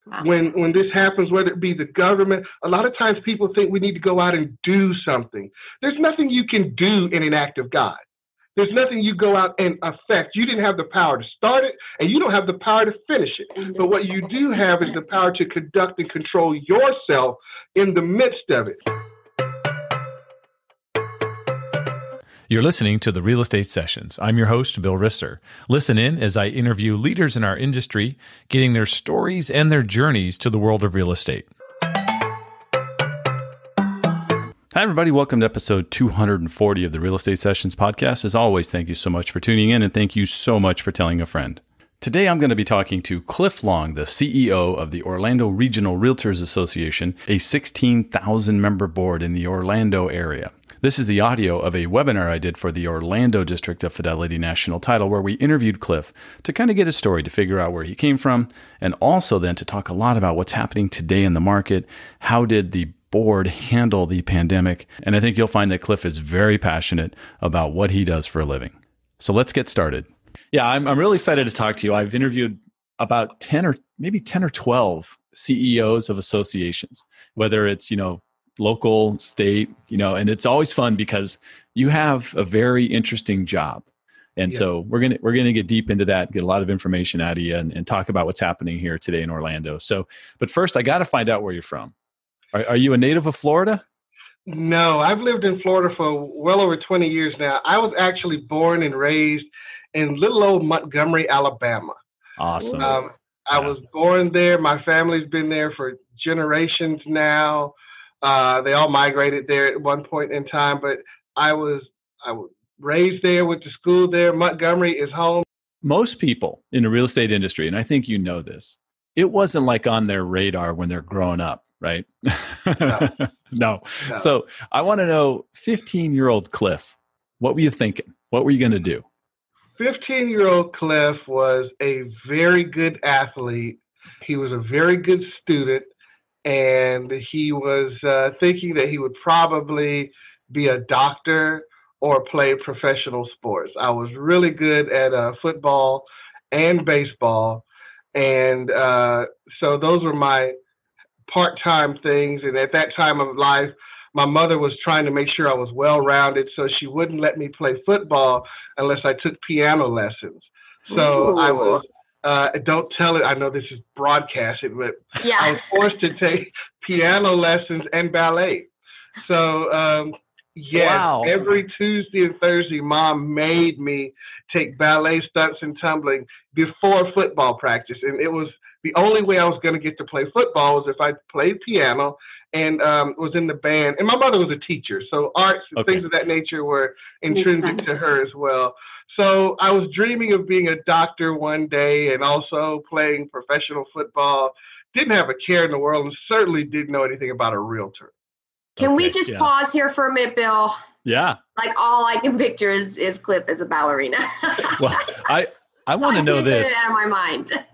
Wow. When this happens, whether it be the government, a lot of times people think we need to go out and do something. There's nothing you can do in an act of God. There's nothing you go out and affect. You didn't have the power to start it, and you don't have the power to finish it. But what you do have is the power to conduct and control yourself in the midst of it. You're listening to the Real Estate Sessions. I'm your host, Bill Risser. Listen in as I interview leaders in our industry, getting their stories and their journeys to the world of real estate. Hi, everybody. Welcome to episode 240 of the Real Estate Sessions podcast. As always, thank you so much for tuning in, and thank you so much for telling a friend. Today, I'm going to be talking to Cliff Long, the CEO of the Orlando Regional Realtors Association, a 16,000-member board in the Orlando area. This is the audio of a webinar I did for the Orlando district of Fidelity National Title, where we interviewed Cliff to kind of get his story, to figure out where he came from, and also then to talk a lot about what's happening today in the market. How did the board handle the pandemic? And I think you'll find that Cliff is very passionate about what he does for a living. So let's get started. Yeah, I'm really excited to talk to you. I've interviewed about 10 or 12 CEOs of associations, whether it's, local, state, and it's always fun because you have a very interesting job. And so we're gonna get deep into that, get a lot of information out of you and talk about what's happening here today in Orlando. So, but first I got to find out where you're from. Are you a native of Florida? No, I've lived in Florida for well over 20 years now. I was actually born and raised in little old Montgomery, Alabama. Awesome. I was born there. My family's been there for generations now. They all migrated there at one point in time, but I was raised there, went to school there. Montgomery is home. Most people in the real estate industry, and I think you know this, it wasn't like on their radar when they're growing up, right? No. So I want to know, 15-year-old Cliff, what were you thinking? What were you going to do? 15-year-old Cliff was a very good athlete. He was a very good student. And he was thinking that he would probably be a doctor or play professional sports. I was really good at football and baseball. And so those were my part-time things. And at that time of life, my mother was trying to make sure I was well-rounded, so she wouldn't let me play football unless I took piano lessons. So I was... don't tell it. I know this is broadcasted, but I was forced to take piano lessons and ballet. So, Wow. Every Tuesday and Thursday, Mom made me take ballet, stunts, and tumbling before football practice. And it was the only way I was going to get to play football was if I played piano and was in the band. And my mother was a teacher, so arts and things of that nature were intrinsic to her as well. So I was dreaming of being a doctor one day and also playing professional football. Didn't have a care in the world and certainly didn't know anything about a realtor. Can we just pause here for a minute, Bill? Yeah. Like all I can picture is Cliff as a ballerina. Well, I want to know this. Get it out of my mind.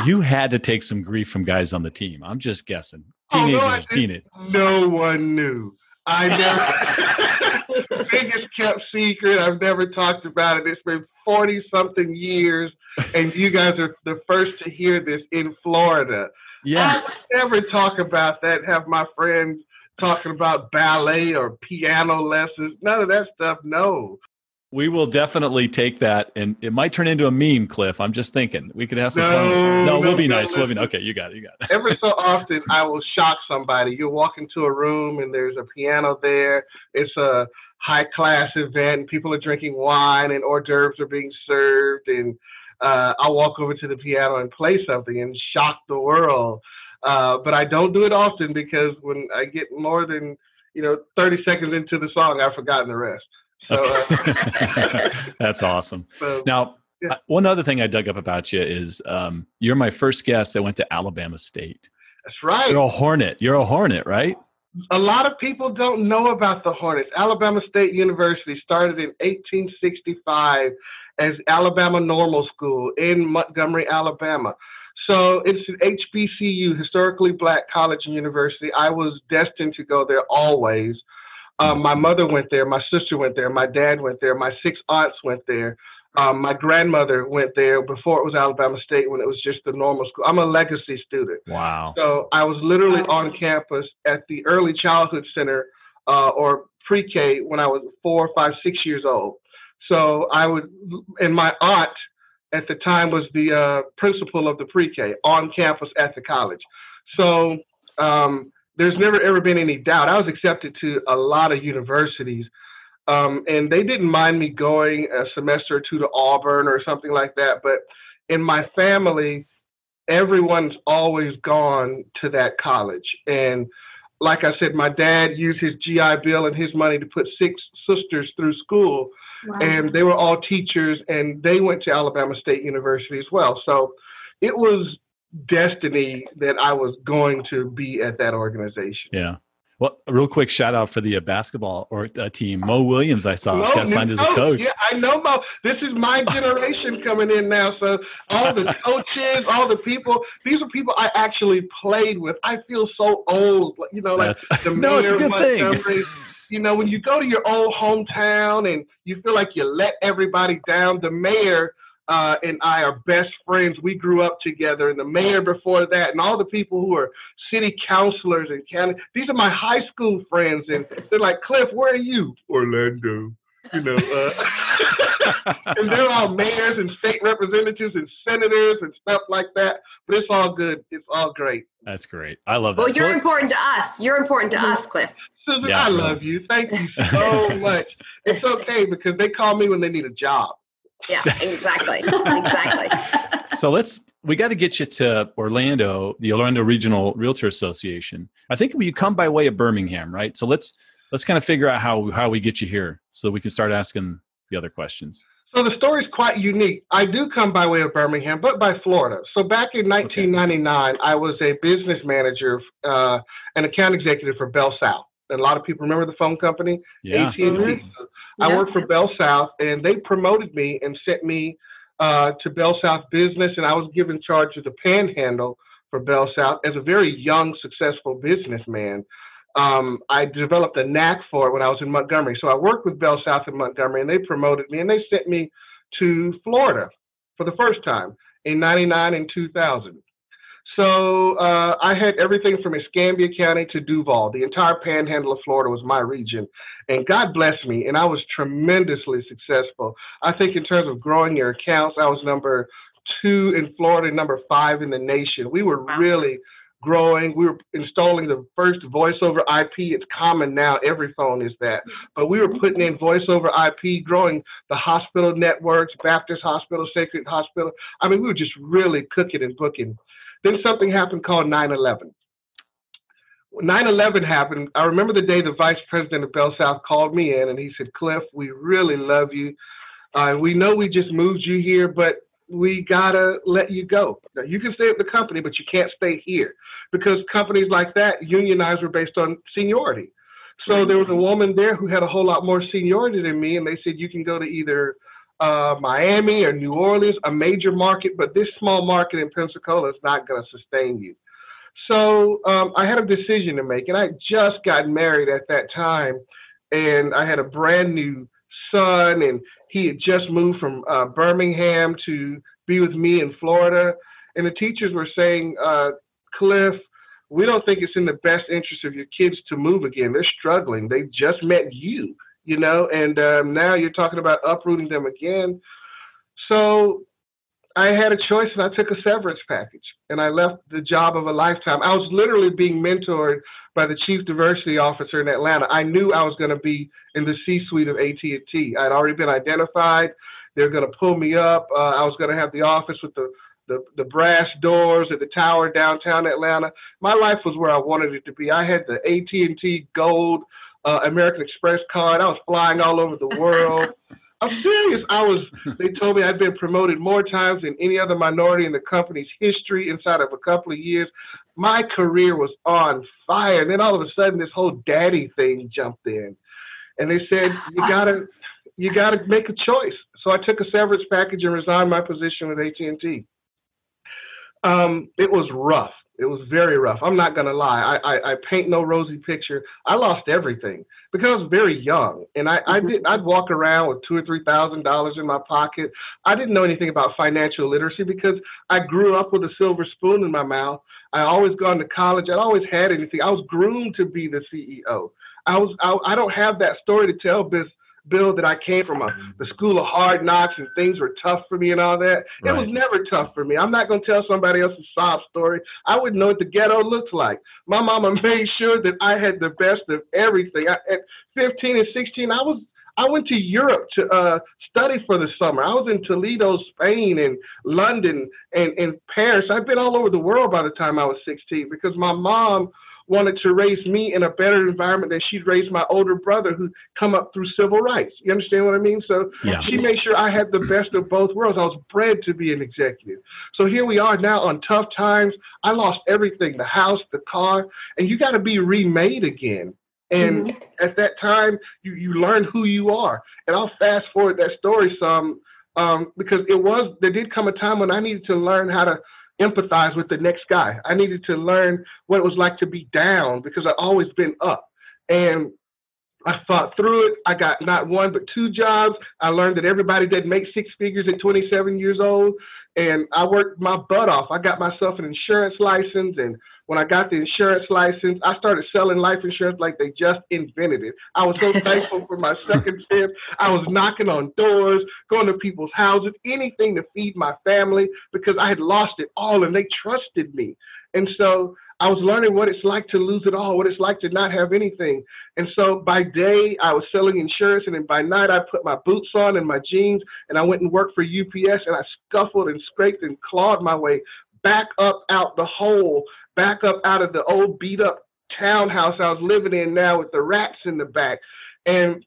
You had to take some grief from guys on the team. I'm just guessing. Teenagers. No one knew. I never. Biggest kept secret. I've never talked about it. It's been 40-something years, and you guys are the first to hear this in Florida. Yes. I never talk about that. Have my friends talking about ballet or piano lessons. None of that stuff. No. We will definitely take that, and it might turn into a meme, Cliff. I'm just thinking we could have some fun. No, we'll be nice. We'll be okay. You got it. Every so often, I will shock somebody. You'll walk into a room and there's a piano there. It's a high-class event. People are drinking wine and hors d'oeuvres are being served, and I'll walk over to the piano and play something and shock the world. But I don't do it often because when I get more than 30 seconds into the song, I've forgotten the rest. So, that's awesome. Now, one other thing I dug up about you is you're my first guest that went to Alabama State. That's right. You're a Hornet, right? A lot of people don't know about the Hornets. Alabama State University started in 1865 as Alabama Normal School in Montgomery, Alabama. So it's an HBCU, historically black college and university. I was destined to go there always. My mother went there, my sister went there, my dad went there, my 6 aunts went there. My grandmother went there before it was Alabama State, when it was just the normal school. I'm a legacy student. Wow. So I was literally on campus at the Early Childhood Center or pre-K when I was 4, 5, 6 years old. So and my aunt at the time was the principal of the pre-K on campus at the college. So there's never ever been any doubt. I was accepted to a lot of universities. And they didn't mind me going a semester or two to Auburn or something like that. But in my family, everyone's always gone to that college. And like I said, my dad used his GI Bill and his money to put 6 sisters through school. Wow. And they were all teachers, and they went to Alabama State University as well. So it was destiny that I was going to be at that organization. Yeah. Well, a real quick shout out for the basketball team. Mo Williams, I saw, got signed as a coach. Yeah, I know Mo. This is my generation coming in now. So all the coaches, all the people, these are people I actually played with. I feel so old, you know, like the no, it's a good thing. You know, when you go to your old hometown and you feel like you let everybody down, the mayor and I are best friends. We grew up together, and the mayor before that, and all the people who are city councilors and county. These are my high school friends, and they're like, Cliff, where are you? Orlando. You know, and they're all mayors and state representatives and senators and stuff like that. But it's all good. It's all great. That's great. I love that. Well, you're important to us. You're important to us, Cliff. Susan, I love you. Thank you so much. It's okay because they call me when they need a job. Yeah, exactly. Exactly. So we got to get you to Orlando, the Orlando Regional Realtor Association. I think you come by way of Birmingham, right? So let's kind of figure out how we get you here so we can start asking the other questions. So the story is quite unique. I do come by way of Birmingham, but by Florida. So back in 1999, I was a business manager and account executive for Bell South. And a lot of people remember the phone company, AT&T. Mm-hmm. So I worked for Bell South, and they promoted me and sent me to Bell South Business, and I was given charge of the Panhandle for Bell South as a very young, successful businessman. I developed a knack for it when I was in Montgomery. So I worked with Bell South in Montgomery, and they promoted me, and they sent me to Florida for the first time in 99 and 2000. So I had everything from Escambia County to Duval. The entire panhandle of Florida was my region. And God bless me, and I was tremendously successful. I think in terms of growing your accounts, I was number 2 in Florida, number 5 in the nation. We were really growing. We were installing the first voice over IP. It's common now. Every phone is that. But we were putting in voice over IP, growing the hospital networks, Baptist Hospital, Sacred Hospital. I mean, we were just really cooking and booking. Then something happened called 9/11. When 9/11 happened, I remember the day the vice president of Bell South called me in, and he said, Cliff, we really love you. We know we just moved you here, but we got to let you go. Now, you can stay at the company, but you can't stay here, because companies like that, unionized, were based on seniority. So there was a woman there who had a whole lot more seniority than me, and they said, you can go to either Miami or New Orleans, a major market, but this small market in Pensacola is not going to sustain you. So I had a decision to make, and I just got married at that time, and I had a brand new son, and he had just moved from Birmingham to be with me in Florida. And the teachers were saying, Cliff, we don't think it's in the best interest of your kids to move again. They're struggling. They just met you. You know, and now you're talking about uprooting them again. So I had a choice, and I took a severance package, and I left the job of a lifetime. I was literally being mentored by the chief diversity officer in Atlanta. I knew I was going to be in the C-suite of AT&T. I'd already been identified. They're going to pull me up. I was going to have the office with the brass doors at the tower downtown Atlanta. My life was where I wanted it to be. I had the AT&T gold American Express card. I was flying all over the world. I'm serious. They told me I'd been promoted more times than any other minority in the company's history inside of a couple of years. My career was on fire. And then all of a sudden, this whole daddy thing jumped in. And they said, you gotta make a choice. So I took a severance package and resigned my position with AT&T. It was rough. It was very rough. I'm not going to lie. I paint no rosy picture. I lost everything because I was very young, and I'd walk around with $2,000 or $3,000 in my pocket. I didn't know anything about financial literacy because I grew up with a silver spoon in my mouth. I always gone to college. I always had anything. I was groomed to be the CEO. I don't have that story to tell, Bill, that I came from the school of hard knocks and things were tough for me and all that. Right. It was never tough for me. I'm not going to tell somebody else's sob story. I wouldn't know what the ghetto looks like. My mama made sure that I had the best of everything. At 15 and 16, I went to Europe to study for the summer. I was in Toledo, Spain, and London, and Paris. I'd been all over the world by the time I was 16 because my mom wanted to raise me in a better environment than she'd raised my older brother who come up through civil rights. You understand what I mean? So She made sure I had the best of both worlds. I was bred to be an executive. So here we are now on tough times. I lost everything, the house, the car, and you got to be remade again. And at that time, you learn who you are. And I'll fast forward that story some because there did come a time when I needed to learn how to empathize with the next guy. I needed to learn what it was like to be down because I'd always been up. And I fought through it. I got not one, but 2 jobs. I learned that everybody didn't make 6 figures at 27 years old. And I worked my butt off. I got myself an insurance license. And when I got the insurance license, I started selling life insurance like they just invented it. I was so thankful for my second chance. I was knocking on doors, going to people's houses, anything to feed my family because I had lost it all and they trusted me. And so I was learning what it's like to lose it all, what it's like to not have anything. And so by day, I was selling insurance, and then by night, I put my boots on and my jeans, and I went and worked for UPS, and I scuffled and scraped and clawed my way back up out the hole, back up out of the old beat-up townhouse I was living in now with the rats in the back. And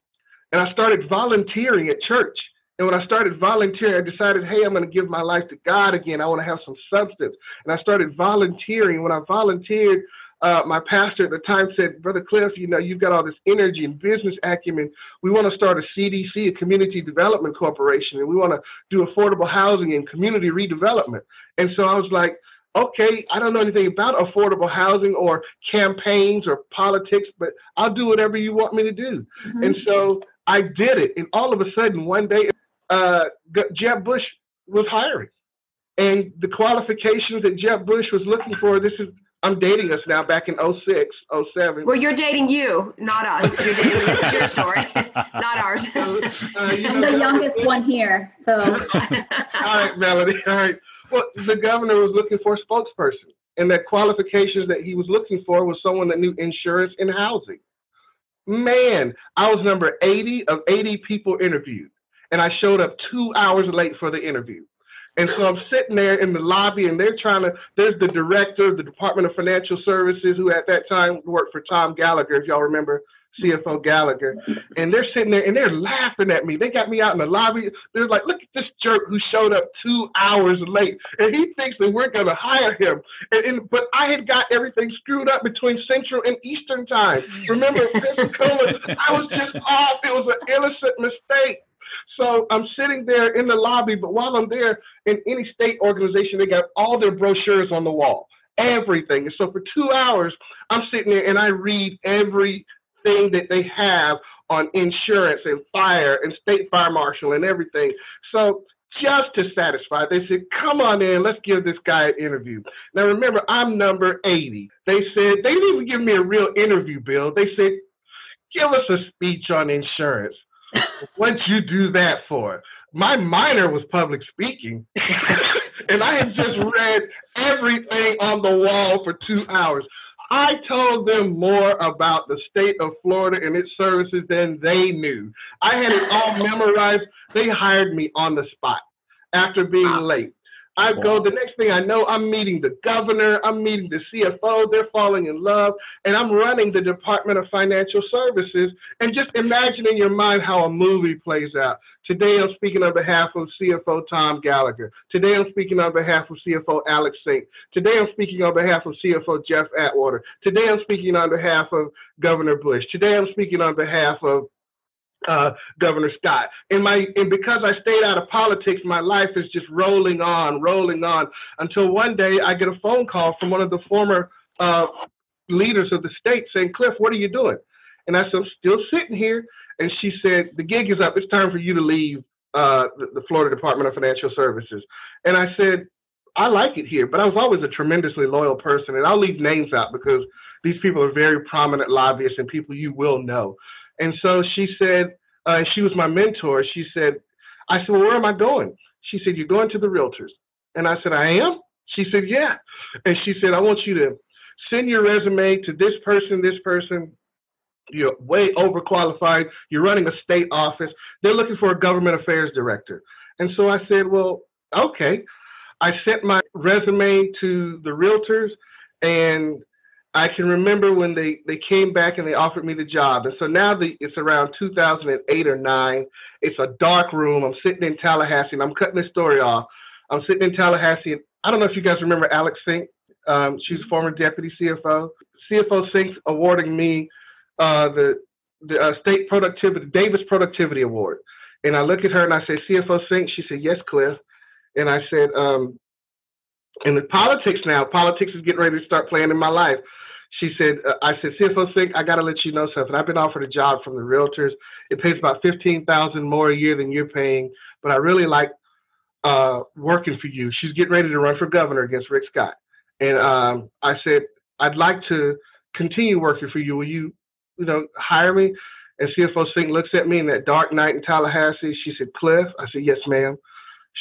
I started volunteering at church. And when I started volunteering, I decided, hey, I'm going to give my life to God again. I want to have some substance. And I started volunteering. When I volunteered, my pastor at the time said, Brother Cliff, you've got all this energy and business acumen. We want to start a CDC, a Community Development Corporation, and we want to do affordable housing and community redevelopment. And so I was like, okay, I don't know anything about affordable housing or campaigns or politics, but I'll do whatever you want me to do. And so I did it. And all of a sudden, one day, Jeb Bush was hiring. And the qualifications that Jeb Bush was looking for, I'm dating us now, back in 06, 07. Well, you're dating you, not us. You're dating, this is your story, not ours. I'm the youngest one here, so. All right, Melody, all right. Well, the governor was looking for a spokesperson, and the qualifications that he was looking for was someone that knew insurance and housing. Man, I was number 80 of 80 people interviewed, and I showed up 2 hours late for the interview. And so I'm sitting there in the lobby, and there's the director of the Department of Financial Services, who at that time worked for Tom Gallagher, if y'all remember CFO Gallagher. And they're sitting there, and they're laughing at me. They got me out in the lobby. They're like, look at this jerk who showed up 2 hours late, and he thinks that we're going to hire him. But I had got everything screwed up between Central and Eastern time. Remember, Pensacola, I was just off. It was an innocent mistake. So I'm sitting there in the lobby, but while I'm there, in any state organization, they got all their brochures on the wall, everything. And so for 2 hours, I'm sitting there and I read everything that they have on insurance and fire and state fire marshal and everything. So just to satisfy, they said, come on in, let's give this guy an interview. Now, remember, I'm number 80. They said, they didn't even give me a real interview, Bill. They said, give us a speech on insurance. What'd you do that for? My minor was public speaking, and I had just read everything on the wall for 2 hours. I told them more about the state of Florida and its services than they knew. I had it all memorized. They hired me on the spot after being late. I go, the next thing I know, I'm meeting the governor, I'm meeting the CFO, they're falling in love, and I'm running the Department of Financial Services. And just imagine in your mind how a movie plays out. Today, I'm speaking on behalf of CFO Tom Gallagher. Today, I'm speaking on behalf of CFO Alex Sink. Today, I'm speaking on behalf of CFO Jeff Atwater. Today, I'm speaking on behalf of Governor Bush. Today, I'm speaking on behalf of Governor Scott. And because I stayed out of politics, my life is just rolling on, until one day I get a phone call from one of the former leaders of the state saying, Cliff, what are you doing? And I said, I'm still sitting here. And she said, the gig is up. It's time for you to leave the Florida Department of Financial Services. And I said, I like it here, but I was always a tremendously loyal person. And I'll leave names out because these people are very prominent lobbyists and people you will know. And so she said, she was my mentor. She said, I said, well, where am I going? She said, you're going to the Realtors. And I said, I am? She said, yeah. And she said, I want you to send your resume to this person. You're way overqualified. You're running a state office. They're looking for a government affairs director. And so I said, well, okay. I sent my resume to the Realtors, and I can remember when they came back and they offered me the job. And so now it's around 2008 or 9. It's a dark room. I'm sitting in Tallahassee, and I'm cutting this story off. I'm sitting in Tallahassee. And I don't know if you guys remember Alex Sink. She's a former deputy CFO. CFO Sink's awarding me the State Productivity, Davis Productivity Award. And I look at her and I say, CFO Sink? She said, yes, Cliff. And I said, in the politics is getting ready to start playing in my life. She said, I said, CFO Sink, I got to let you know something. I've been offered a job from the Realtors. It pays about $15,000 more a year than you're paying, but I really like working for you. She's getting ready to run for governor against Rick Scott. And I said, I'd like to continue working for you. Will you hire me? And CFO Sink looks at me in that dark night in Tallahassee. She said, Cliff? I said, yes, ma'am.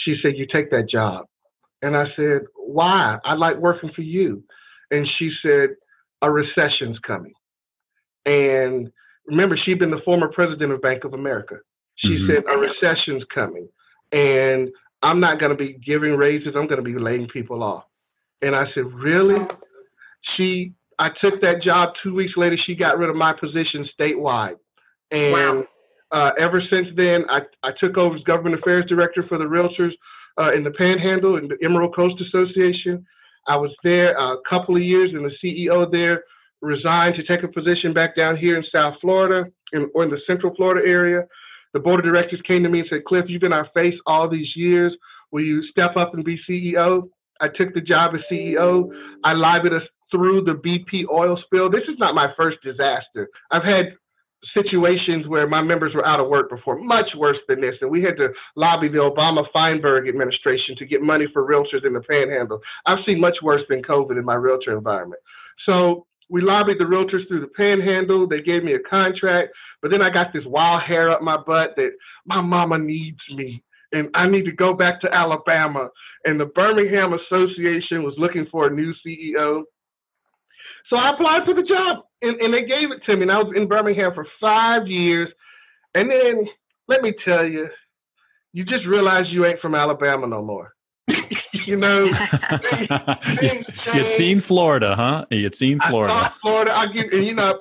She said, you take that job. And I said, why? I like working for you. And she said, a recession's coming. And remember, she'd been the former president of Bank of America. She said, a recession's coming. And I'm not going to be giving raises. I'm going to be laying people off. And I said, really? I took that job. 2 weeks later, she got rid of my position statewide. And ever since then, I took over as government affairs director for the Realtors in the Panhandle and the Emerald Coast Association. I was there a couple of years, and the CEO there resigned to take a position back down here in South Florida or in the Central Florida area. The board of directors came to me and said, Cliff, you've been our face all these years. Will you step up and be CEO? I took the job as CEO. I lobbied us through the BP oil spill. This is not my first disaster. I've had situations where my members were out of work before, much worse than this. And we had to lobby the Obama-Feinberg administration to get money for realtors in the Panhandle. I've seen much worse than COVID in my realtor environment. So we lobbied the realtors through the Panhandle. They gave me a contract, but then I got this wild hair up my butt that my mama needs me and I need to go back to Alabama. And the Birmingham Association was looking for a new CEO. So I applied for the job, and they gave it to me. And I was in Birmingham for 5 years. And then, let me tell you, you just realize you ain't from Alabama no more. Things You'd seen Florida, huh? You'd seen Florida. I saw Florida.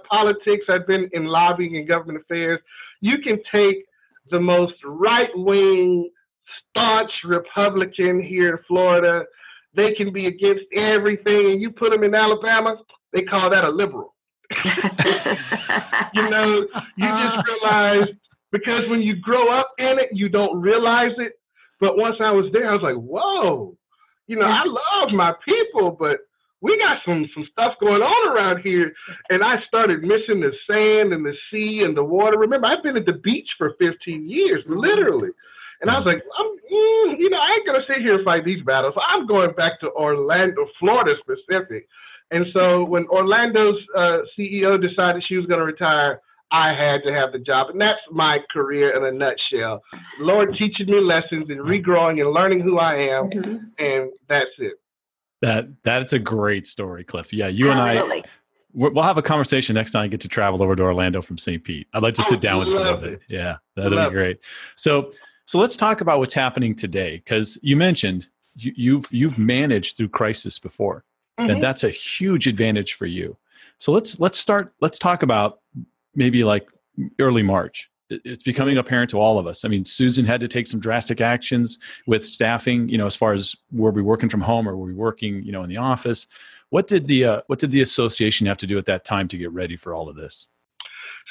Politics. I've been in lobbying and government affairs. You can take the most right-wing, staunch Republican here in Florida. They can be against everything, and you put them in Alabama, they call that a liberal. You just realize, because when you grow up in it, you don't realize it. But once I was there, I was like, whoa, I love my people, but we got some stuff going on around here. And I started missing the sand and the sea and the water. Remember, I've been at the beach for 15 years, literally. And I was like, I ain't going to sit here and fight these battles. I'm going back to Orlando, Florida specific. And so when Orlando's CEO decided she was going to retire, I had to have the job. And that's my career in a nutshell. Lord teaching me lessons and regrowing and learning who I am. And that's it. That's a great story, Cliff. Yeah, you Absolutely. And I, we'll have a conversation next time I get to travel over to Orlando from St. Pete. I'd like to sit down with you a little bit. Yeah, that'd be great. So let's talk about what's happening today, because you mentioned you've managed through crisis before, and that's a huge advantage for you. So let's talk about maybe like early March. It's becoming apparent to all of us. I mean, Susan had to take some drastic actions with staffing, as far as were we working from home or were we working, in the office? What did the association have to do at that time to get ready for all of this?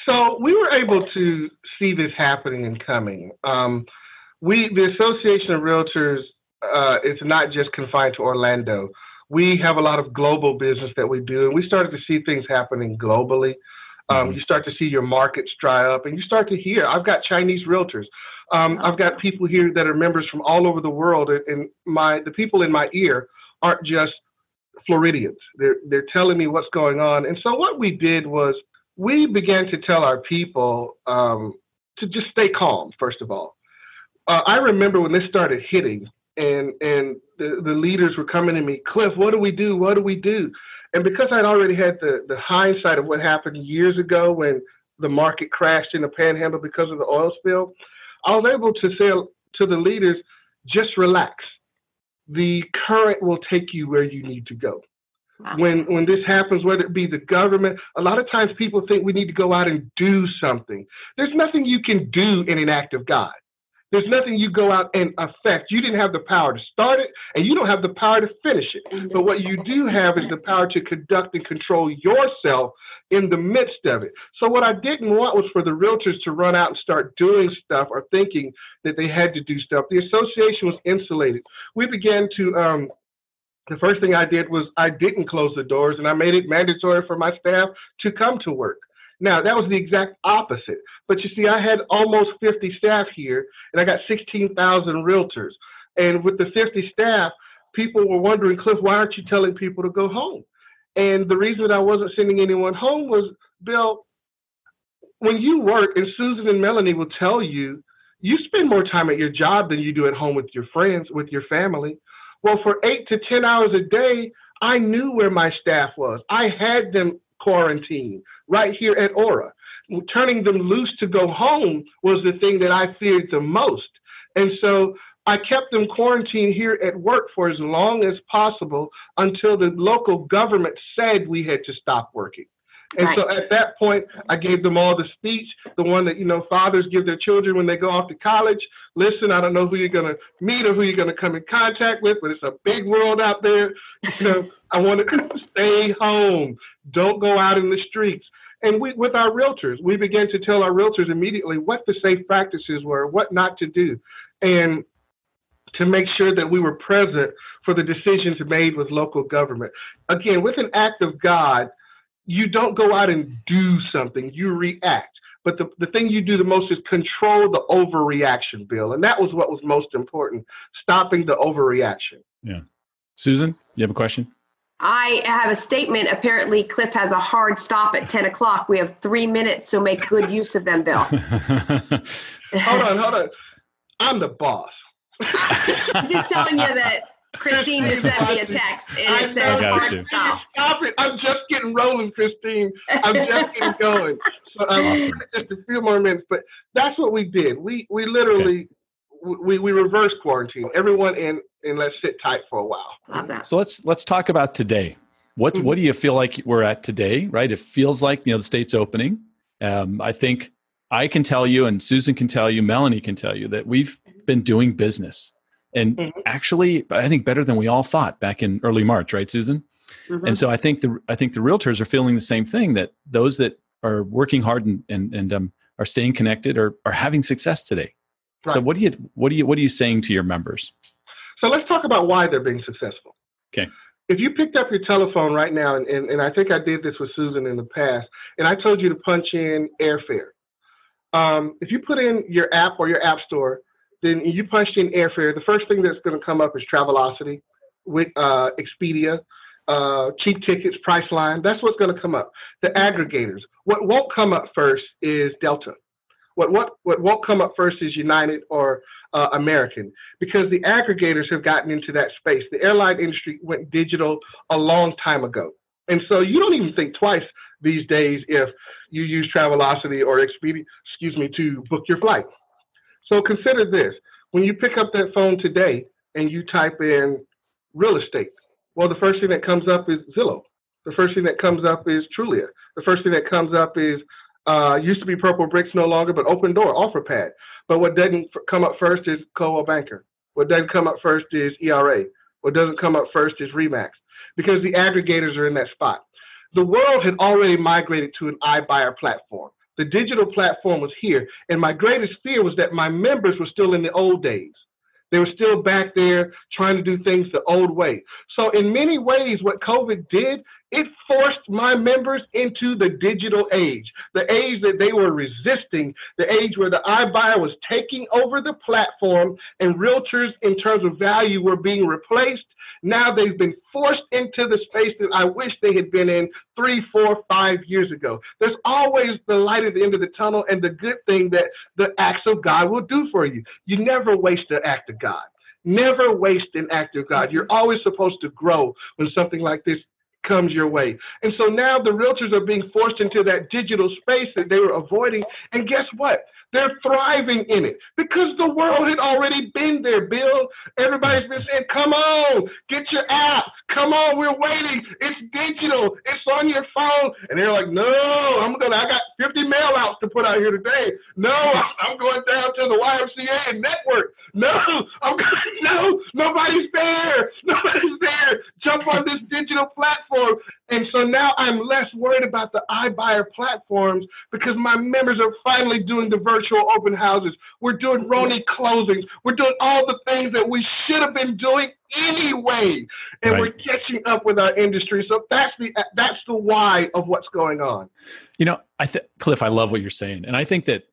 So we were able to see this happening and coming. The Association of Realtors is not just confined to Orlando. We have a lot of global business that we do, and we started to see things happening globally. You start to see your markets dry up, and you start to hear, I've got Chinese realtors. I've got people here that are members from all over the world, and the people in my ear aren't just Floridians. They're telling me what's going on. And so what we did was we began to tell our people to just stay calm, first of all. I remember when this started hitting, and the leaders were coming to me, Cliff, what do we do? What do we do? And because I'd already had the hindsight of what happened years ago when the market crashed in the Panhandle because of the oil spill, I was able to say to the leaders, just relax. The current will take you where you need to go. Wow. When this happens, whether it be the government, a lot of times people think we need to go out and do something. There's nothing you can do in an act of God. There's nothing you go out and affect. You didn't have the power to start it, and you don't have the power to finish it. But what you do have is the power to conduct and control yourself in the midst of it. So what I didn't want was for the realtors to run out and start doing stuff or thinking that they had to do stuff. The association was insulated. We began to, the first thing I did was I didn't close the doors, and I made it mandatory for my staff to come to work. Now, that was the exact opposite. But you see, I had almost 50 staff here, and I got 16,000 realtors. And with the 50 staff, people were wondering, Cliff, why aren't you telling people to go home? And the reason that I wasn't sending anyone home was, Bill, when you work, and Susan and Melanie will tell you, you spend more time at your job than you do at home with your friends, with your family. Well, for 8 to 10 hours a day, I knew where my staff was. I had them quarantined right here at Aura. Turning them loose to go home was the thing that I feared the most. And so I kept them quarantined here at work for as long as possible until the local government said we had to stop working. And right. So at that point, I gave them all the speech, the one that, fathers give their children when they go off to college. Listen, I don't know who you're going to meet or who you're going to come in contact with, but it's a big world out there. I want to stay home. Don't go out in the streets. And with our realtors, we began to tell our realtors immediately what the safe practices were, what not to do, and to make sure that we were present for the decisions made with local government. Again, with an act of God, you don't go out and do something, you react. But the thing you do the most is control the overreaction, Bill. And that was what was most important, stopping the overreaction. Yeah. Susan, you have a question? I have a statement. Apparently, Cliff has a hard stop at 10 o'clock. We have 3 minutes, so make good use of them, Bill. Hold on. I'm the boss. I'm just telling you that Christine just sent me a text, and it said hard stop. Stop it. I'm just getting rolling, Christine. I'm just getting going. So awesome. Just a few more minutes. But that's what we did. We literally, we reverse quarantine. Everyone in, and let's sit tight for a while. Love that. So let's talk about today. What do you feel like we're at today, right? It feels like, the state's opening. I think I can tell you, and Susan can tell you, Melanie can tell you that we've been doing business. And actually, I think better than we all thought back in early March, right, Susan? Mm-hmm. And so I think the realtors are feeling the same thing, that those that are working hard and are staying connected are having success today. Right. So what are you saying to your members? So let's talk about why they're being successful. Okay. If you picked up your telephone right now, and I think I did this with Susan in the past, and I told you to punch in airfare. If you put in your app or your app store, then you punched in airfare, the first thing that's going to come up is Travelocity, Expedia, cheap tickets, Priceline. That's what's going to come up. The aggregators. What won't come up first is Delta. What won't come up first is United or American, because the aggregators have gotten into that space. The airline industry went digital a long time ago. And so you don't even think twice these days if you use Travelocity or Expedia, to book your flight. So consider this. When you pick up that phone today and you type in real estate, well, the first thing that comes up is Zillow. The first thing that comes up is Trulia. The first thing that comes up is, used to be Purple Bricks, no longer, but Open Door, OfferPad. But what doesn't come up first is Coldwell Banker. What doesn't come up first is ERA. What doesn't come up first is Remax, because the aggregators are in that spot. The world had already migrated to an iBuyer platform. The digital platform was here. And my greatest fear was that my members were still in the old days. They were still back there trying to do things the old way. So in many ways, what COVID did, it forced my members into the digital age, the age that they were resisting, the age where the iBuyer was taking over the platform and realtors in terms of value were being replaced. Now they've been forced into the space that I wish they had been in 3, 4, 5 years ago. There's always the light at the end of the tunnel and the good thing that the acts of God will do for you. You never waste an act of God. Never waste an act of God. You're always supposed to grow when something like this comes your way. And so now the realtors are being forced into that digital space that they were avoiding. And guess what? They're thriving in it because the world had already been there, Bill. Everybody's been saying, come on, get your app. Come on, we're waiting. It's digital. It's on your phone. And they're like, no, I got 50 mail outs to put out here today. No, I'm going down to the YMCA and network. No, nobody's there. Nobody's there. Jump on this digital platform. And so now I'm less worried about the iBuyer platforms because my members are finally doing the virtual open houses. We're doing Roni closings. We're doing all the things that we should have been doing anyway. And We're catching up with our industry. So that's the why of what's going on. You know, Cliff, I love what you're saying. And I think that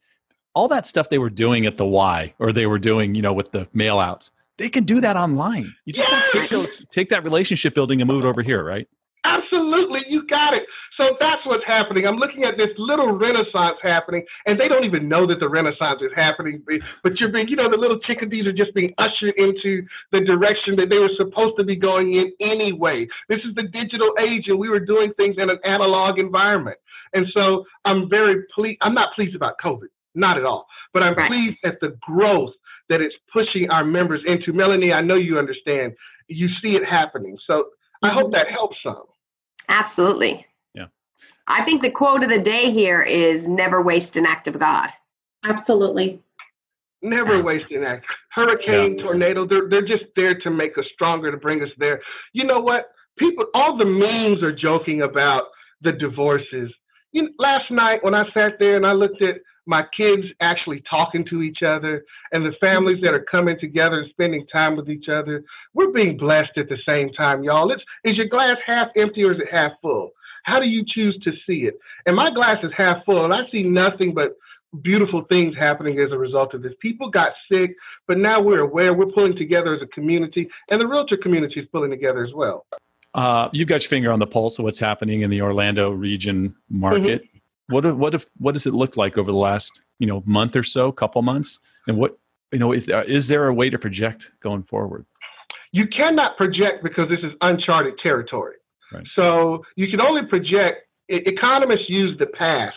all that stuff they were doing at the Y, or they were doing, with the mail outs, they can do that online. You just got to take that relationship building and move it over here, right? Absolutely, you got it. So that's what's happening. I'm looking at this little renaissance happening, and they don't even know that the renaissance is happening. But you're being, the little chickadees are just being ushered into the direction that they were supposed to be going in anyway. This is the digital age, and we were doing things in an analog environment. And so I'm very pleased. I'm not pleased about COVID, not at all. But I'm pleased at the growth that it's pushing our members into. Melanie, I know you understand. You see it happening. So I hope that helps some. Absolutely. Yeah. I think the quote of the day here is never waste an act of God. Absolutely. Never waste an act. Hurricane, tornado, they're just there to make us stronger, to bring us there. You know what? All the memes are joking about the divorces. Last night when I sat there and I looked at my kids actually talking to each other and the families that are coming together and spending time with each other, we're being blessed at the same time, y'all. Is your glass half empty or is it half full? How do you choose to see it? And my glass is half full, and I see nothing but beautiful things happening as a result of this. People got sick, but now we're aware. We're pulling together as a community, and the realtor community is pulling together as well. You've got your finger on the pulse of what's happening in the Orlando region market. Mm-hmm. What does it look like over the last month or so, couple months, and is there a way to project going forward? You cannot project because this is uncharted territory. Right. So you can only project. Economists use the past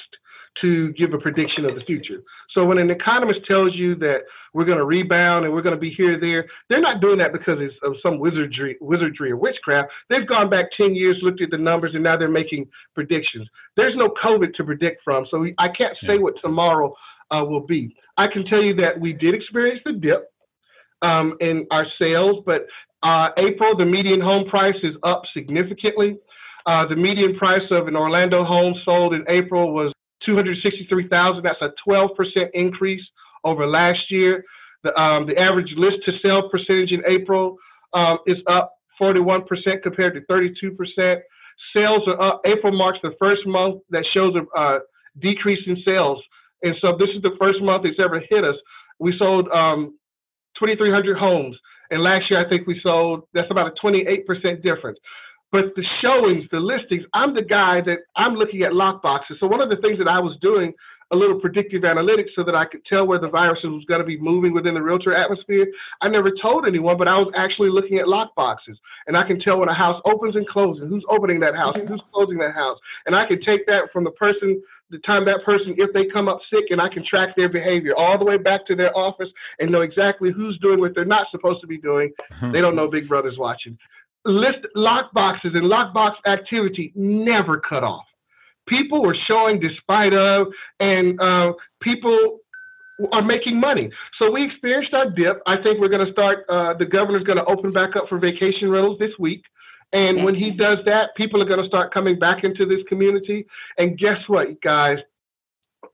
to give a prediction of the future. So when an economist tells you that we're going to rebound and we're going to be here or there, they're not doing that because it's of some wizardry or witchcraft. They've gone back 10 years, looked at the numbers, and now they're making predictions. There's no COVID to predict from, so I can't say what tomorrow will be. I can tell you that we did experience the dip in our sales, but April, the median home price is up significantly. The median price of an Orlando home sold in April was $263,000. That's a 12% increase over last year. The average list to sell percentage in April is up 41% compared to 32%. Sales are up. April marks the first month that shows a decrease in sales. And so this is the first month it's ever hit us. We sold 2,300 homes. And last year, I think we sold, that's about a 28% difference. But the showings, the listings, I'm the guy that I'm looking at lockboxes. So one of the things that I was doing, a little predictive analytics so that I could tell where the virus was going to be moving within the realtor atmosphere. I never told anyone, but I was actually looking at lockboxes. And I can tell when a house opens and closes, who's opening that house, who's closing that house. And I can take that from the time that person, if they come up sick, and I can track their behavior all the way back to their office and know exactly who's doing what they're not supposed to be doing. They don't know Big Brother's watching. List lockboxes and lockbox activity never cut off. People were showing despite of, and people are making money. So we experienced our dip. I think we're going to start, the governor's going to open back up for vacation rentals this week. And when he does that, people are going to start coming back into this community. And guess what, guys?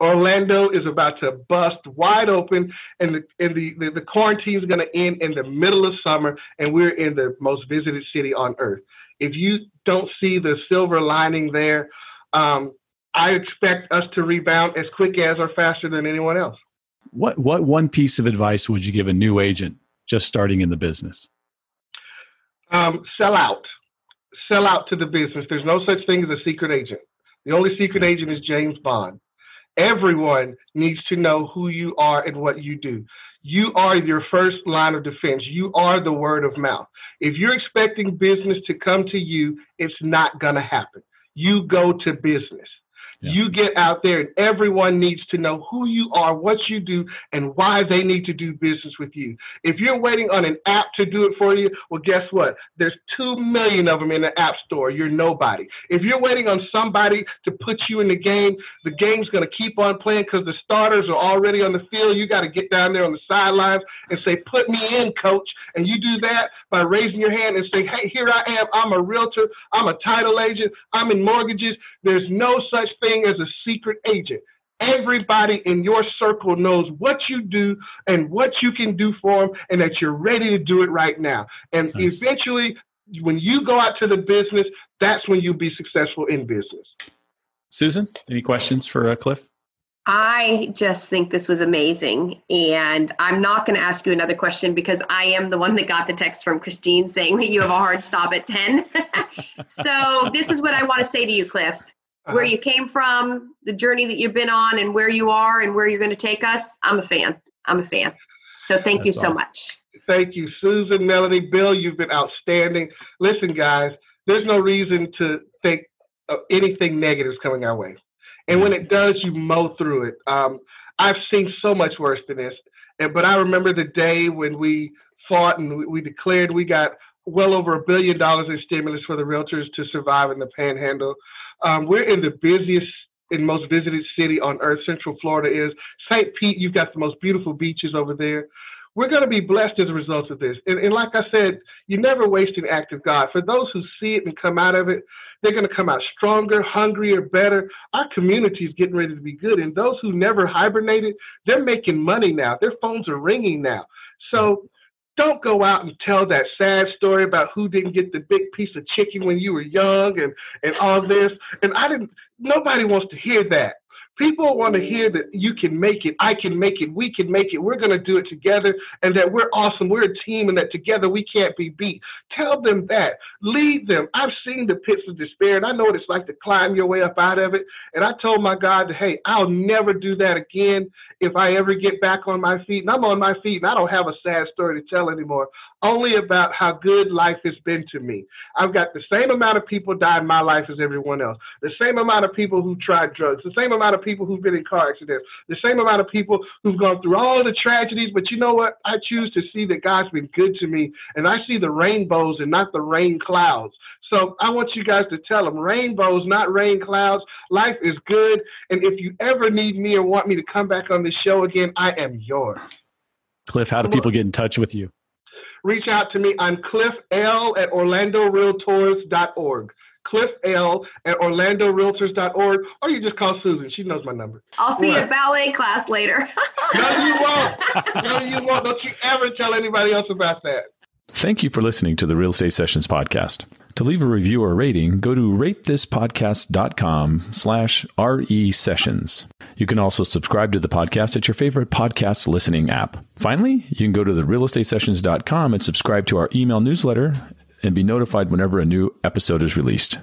Orlando is about to bust wide open, and the quarantine is going to end in the middle of summer, and we're in the most visited city on earth. If you don't see the silver lining there, I expect us to rebound as quick as or faster than anyone else. What one piece of advice would you give a new agent just starting in the business? Sell out. Sell out to the business. There's no such thing as a secret agent. The only secret agent is James Bond. Everyone needs to know who you are and what you do. You are your first line of defense. You are the word of mouth. If you're expecting business to come to you, it's not going to happen. You go to business. Yeah. You get out there, and everyone needs to know who you are, what you do, and why they need to do business with you. If you're waiting on an app to do it for you, well, guess what? There's 2 million of them in the app store. You're nobody. If you're waiting on somebody to put you in the game's going to keep on playing because the starters are already on the field. You got to get down there on the sidelines and say, put me in, coach. And you do that by raising your hand and say, hey, here I am. I'm a realtor. I'm a title agent. I'm in mortgages. There's no such thing as a secret agent. Everybody in your circle knows what you do and what you can do for them, and that you're ready to do it right now. And nice. Eventually, when you go out to the business, that's when you'll be successful in business. Susan, any questions for Cliff? I just think this was amazing. And I'm not going to ask you another question because I am the one that got the text from Christine saying that you have a hard stop at 10. So this is what I want to say to you, Cliff. Where you came from, the journey that you've been on, and where you are and where you're going to take us. I'm a fan. So thank you so much. Thank you, Susan, Melanie, Bill. You've been outstanding. Listen, guys, there's no reason to think of anything negative is coming our way. And when it does, you mow through it. I've seen so much worse than this. But I remember the day when we fought and we declared we got well over $1 billion in stimulus for the realtors to survive in the Panhandle. We're in the busiest and most visited city on earth. Central Florida is. St. Pete, you've got the most beautiful beaches over there. We're going to be blessed as a result of this. And like I said, you never waste an act of God. For those who see it and come out of it, they're going to come out stronger, hungrier, better. Our community is getting ready to be good. And those who never hibernated, they're making money now. Their phones are ringing now. So don't go out and tell that sad story about who didn't get the big piece of chicken when you were young and all this. And nobody wants to hear that. People want to hear that you can make it, I can make it, we can make it, we're going to do it together, and that we're awesome, we're a team, and that together we can't be beat. Tell them that. Lead them. I've seen the pits of despair, and I know what it's like to climb your way up out of it. And I told my God, hey, I'll never do that again if I ever get back on my feet. And I'm on my feet, and I don't have a sad story to tell anymore, only about how good life has been to me. I've got the same amount of people die in my life as everyone else, the same amount of people who tried drugs, the same amount of people who've been in car accidents, the same amount of people who've gone through all the tragedies. But you know what? I choose to see that God's been good to me, and I see the rainbows and not the rain clouds. So I want you guys to tell them rainbows, not rain clouds. Life is good. And if you ever need me or want me to come back on this show again, I am yours. Cliff, how do people get in touch with you? Reach out to me. I'm Cliff L at OrlandoRealtors.org. Cliff L at OrlandoRealtors.org, or you just call Susan. She knows my number. I'll see you at ballet class later. No, you won't. No, you won't. Don't you ever tell anybody else about that. Thank you for listening to the Real Estate Sessions podcast. To leave a review or rating, go to ratethispodcast.com/RE sessions. You can also subscribe to the podcast at your favorite podcast listening app. Finally, you can go to therealestatesessions.com and subscribe to our email newsletter and be notified whenever a new episode is released.